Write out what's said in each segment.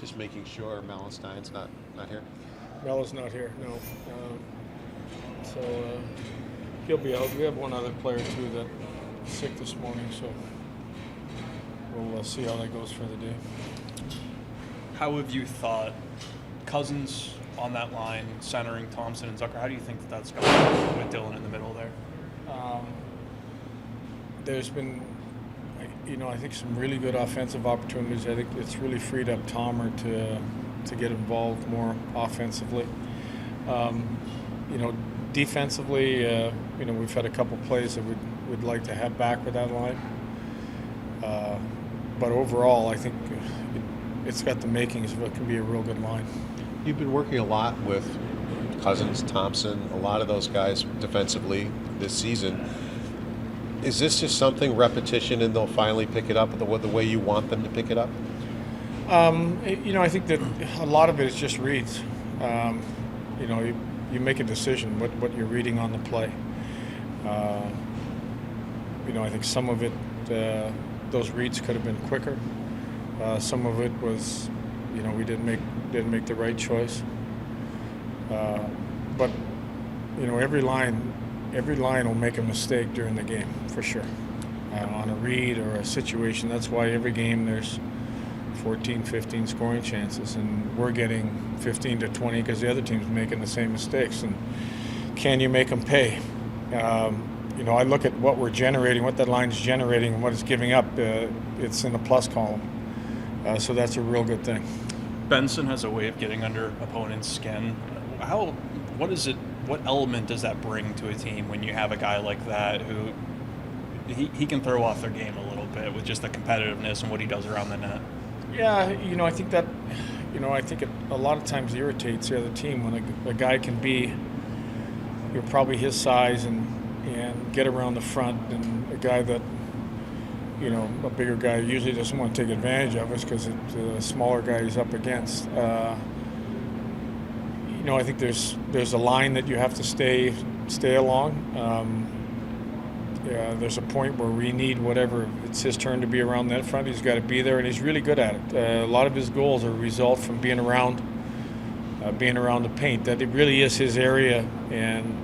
Just making sure Malenstyn's not here. Mel is not here, no. So he'll be out. We have one other player too that's sick this morning, so we'll see how that goes for the day. How have you thought Cozens on that line, centering Thompson and Zucker? How do you think that's going with Dylan in the middle there? There's been, I think some really good offensive opportunities. I think it's really freed up Tomer to get involved more offensively. Defensively, we've had a couple plays that we'd like to have back with that line. But overall, I think it's got the makings of it can be a real good line. You've been working a lot with Cozens, Thompson, a lot of those guys defensively this season. Is this just something, repetition, and they'll finally pick it up the way you want them to pick it up? I think that a lot of it is just reads. You make a decision what you're reading on the play. I think some of it, those reads could have been quicker. Some of it was, we didn't make the right choice. But every line will make a mistake during the game for sure. On a read or a situation. That's why every game there's 14, 15 scoring chances, and we're getting 15 to 20 because the other team's making the same mistakes. And can you make them pay? I look at what we're generating, what that line's generating, and what it's giving up. It's in the plus column, so that's a real good thing. Benson has a way of getting under opponents' skin. What element does that bring to a team when you have a guy like that who he can throw off their game a little bit with just the competitiveness and what he does around the net? Yeah, I think that, I think it a lot of times irritates the other team when a guy can be, probably his size and get around the front, and a guy that, a bigger guy usually doesn't want to take advantage of us because it's a smaller guy he's up against. I think there's a line that you have to stay along. There's a point where we need whatever it's his turn to be around that front. He's got to be there, and he's really good at it. A lot of his goals are a result from being around the paint. That it really is his area, and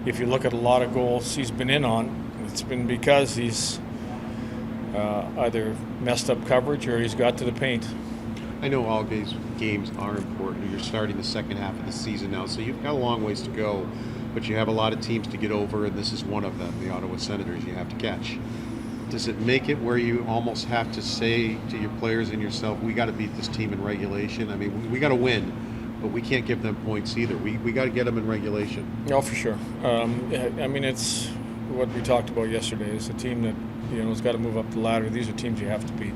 if you look at a lot of goals he's been in on, it's been because he's either messed up coverage or he's got to the paint. I know all these games are important. You're starting the second half of the season now, so you've got a long ways to go, but you have a lot of teams to get over, and this is one of them, the Ottawa Senators, you have to catch. Does it make it where you almost have to say to your players and yourself, we got to beat this team in regulation? I mean, we got to win, but we can't give them points either. We got to get them in regulation. No, for sure. It's what we talked about yesterday. It's a team that, has got to move up the ladder. These are teams you have to beat.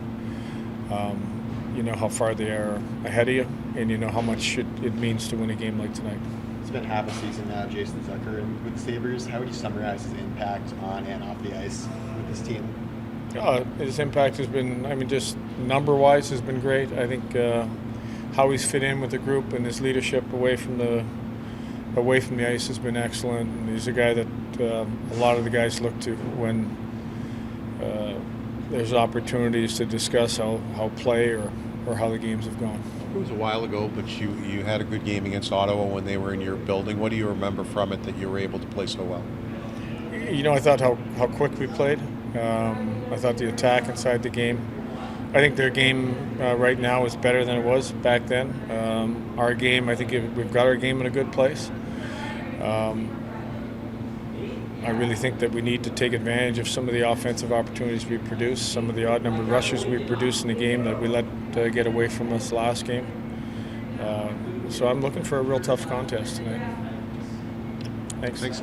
You know how far they are ahead of you, and you know how much it means to win a game like tonight. It's been half a season now, Jason Zucker, and with the Sabres, how would you summarize his impact on and off the ice with this team? His impact has been, just number-wise has been great. I think how he's fit in with the group and his leadership away from the ice has been excellent. And he's a guy that a lot of the guys look to when there's opportunities to discuss how play or how the games have gone. It was a while ago, but you had a good game against Ottawa when they were in your building. What do you remember from it that you were able to play so well? I thought how quick we played. I thought the attack inside the game. I think their game right now is better than it was back then. Our game, I think we've got our game in a good place. I really think that we need to take advantage of some of the offensive opportunities we produced, some of the odd-numbered rushes we produced in the game that we let get away from us last game. So I'm looking for a real tough contest tonight. Thanks.